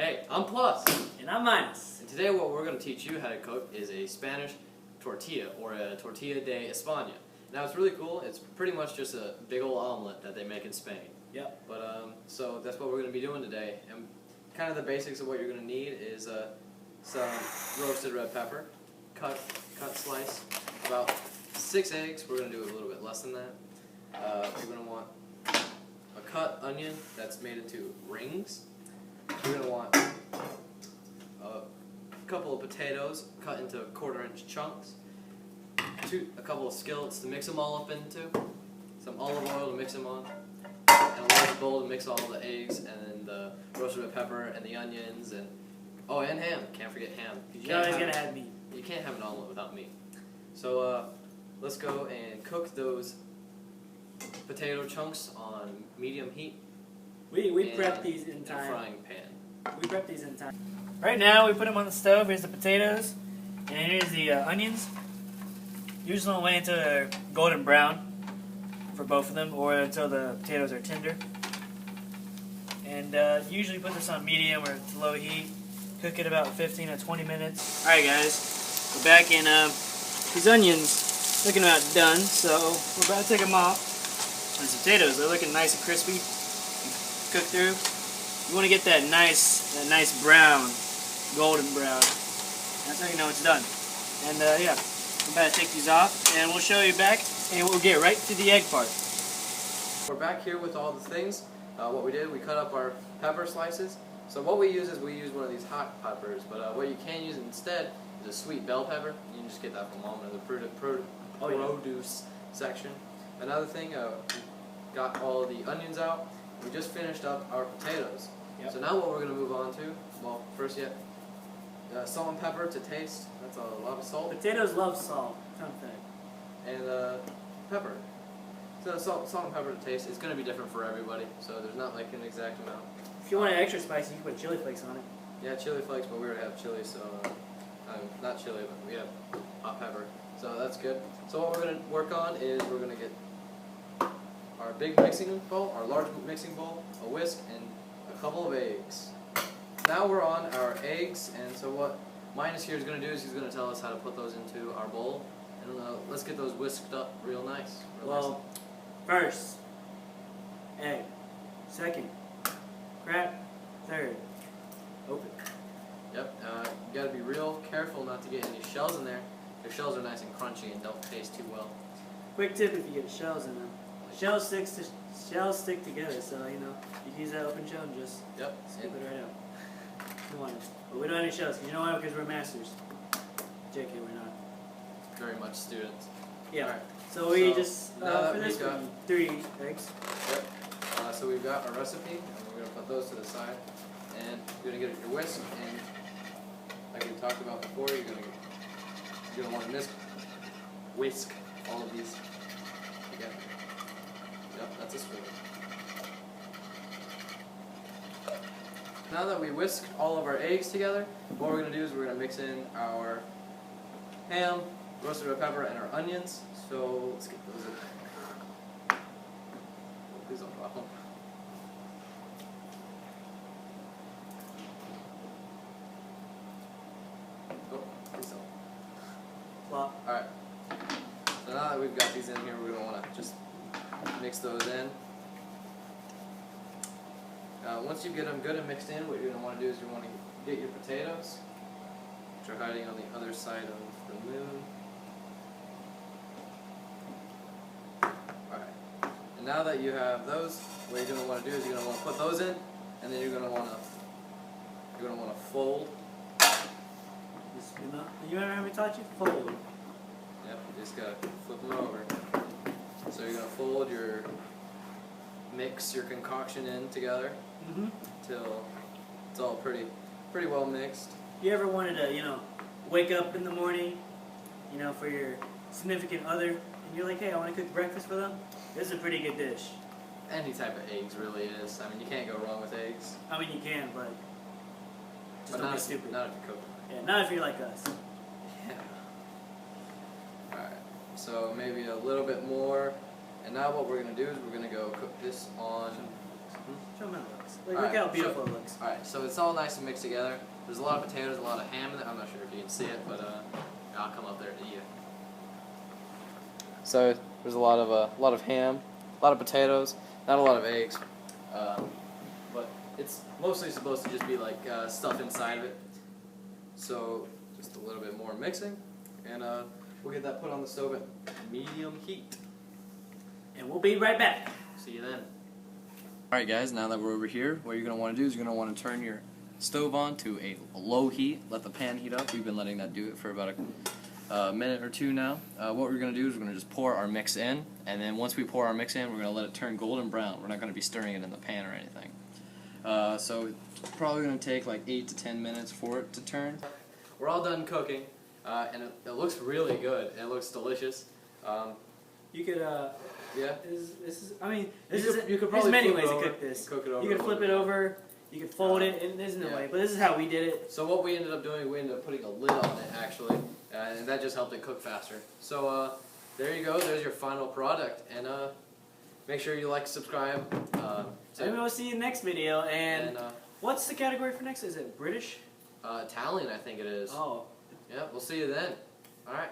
Hey, I'm Plus. And I'm Minus. And today what we're going to teach you how to cook is a Spanish tortilla, or a Tortilla de España. Now it's really cool. It's pretty much just a big old omelet that they make in Spain. Yep. But so that's what we're going to be doing today. And kind of the basics of what you're going to need is some roasted red pepper, cut slice, about 6 eggs. We're going to do a little bit less than that. You're going to want a cut onion that's made into rings. You're going to want a couple of potatoes cut into 1/4-inch chunks, a couple of skillets to mix them all up into, some olive oil to mix them on, and a large bowl to mix all the eggs, and then the roasted red pepper and the onions, and ham. Can't forget ham. You're always going to have meat. You can't have an omelet without meat. So let's go and cook those potato chunks on medium heat. We prep these in time. In a frying pan. We prep these in time. Right now we put them on the stove. Here's the potatoes, and here's the onions. You just want to wait until they're golden brown for both of them, or until the potatoes are tender. And usually put this on medium or to low heat. Cook it about 15 to 20 minutes. Alright guys, we're back in these onions looking about done, so we're about to take them off. And these potatoes, they're looking nice and crispy. Cook through. You want to get that nice brown, golden brown. That's how you know it's done. And yeah, we're about to take these off, and we'll show you back, and we'll get right to the egg part. We're back here with all the things. What we did, we cut up our pepper slices. So what we use is we use one of these hot peppers, but what you can use instead is a sweet bell pepper. You can just get that from Mom in the produce section. Another thing, got all the onions out. We just finished up our potatoes. Yep. So now what we're going to move on to, well, first salt and pepper to taste. That's a lot of salt. Potatoes love salt, fun fact. And pepper. So salt and pepper to taste. It's going to be different for everybody, so there's not like an exact amount. If you want it extra spicy, you can put chili flakes on it. Yeah, chili flakes, but we already have chili, so not chili, but we have hot pepper. So that's good. So what we're going to work on is we're going to get our big mixing bowl, our large mixing bowl, a whisk, and a couple of eggs. Now we're on our eggs, and so what Minus here is going to do is he's going to tell us how to put those into our bowl, and let's get those whisked up real nice. First, egg. Second, crack. Third, open. Yep, you got to be real careful not to get any shells in there. Your shells are nice and crunchy and don't taste too well. Quick tip if you get shells in them. Shells stick together, so you know you can use that open shell and just scoop it right out. You want it, but we don't have any shells. You know why? Because we're masters. JK, we're not. Very much students. Yeah. All right. So we just for this one, 3 eggs. Yep. So we've got our recipe, and we're gonna put those to the side, and you're gonna get your whisk, and like we talked about before, you're gonna want to whisk all of these together. Yep, that's a spoon. Now that we whisked all of our eggs together, what we're going to do is we're going to mix in our ham, roasted red pepper, and our onions. So let's get those in there. Please don't drop them. Oh, please don't. Flop. Alright. So now that we've got these in here, we're going to want to just mix those in. Once you get them good and mixed in, what you're going to want to do is you want to get your potatoes, which are hiding on the other side of the moon. Alright. And now that you have those, what you're going to want to do is you're going to want to put those in, and then you're going to want to fold. You remember how we taught you? Fold. Yep, you just got to flip them over. So you're going to fold mix your concoction in together till it's all pretty well mixed. You ever wanted to, wake up in the morning, for your significant other, and you're like, hey, I want to cook breakfast for them? This is a pretty good dish. Any type of eggs really is. I mean, you can't go wrong with eggs. I mean, you can, but just don't be stupid. Not if you cook them. Yeah, not if you're like us. Yeah. Alright, so maybe a little bit more. And now what we're going to do is we're going to go cook this on Show them how it looks. Look how beautiful it looks. Alright, so it's all nice and mixed together. There's a lot of potatoes, a lot of ham in there. I'm not sure if you can see it, but I'll come up there to you. So there's a lot of ham, a lot of potatoes, not a lot of eggs, but it's mostly supposed to just be like stuff inside of it. So just a little bit more mixing, and we'll get that put on the stove at medium heat. And we'll be right back. See you then. Alright guys, now that we're over here, what you're going to want to do is you're going to want to turn your stove on to a low heat, let the pan heat up. We've been letting that do it for about a minute or two now. What we're going to do is we're going to just pour our mix in, and then once we pour our mix in, we're going to let it turn golden brown. We're not going to be stirring it in the pan or anything. So it's probably going to take like 8 to 10 minutes for it to turn. We're all done cooking, and it looks really good. It looks delicious. You could, yeah. You could probably many ways to cook this. Cook it over. You could flip it over. You could fold it, and there's no way. But this is how we did it. So what we ended up doing, we ended up putting a lid on it actually, and that just helped it cook faster. So there you go. There's your final product, and make sure you like, subscribe. And we'll see you in the next video. And what's the category for next? Is it British? Italian, I think it is. Oh. Yeah, we'll see you then. All right.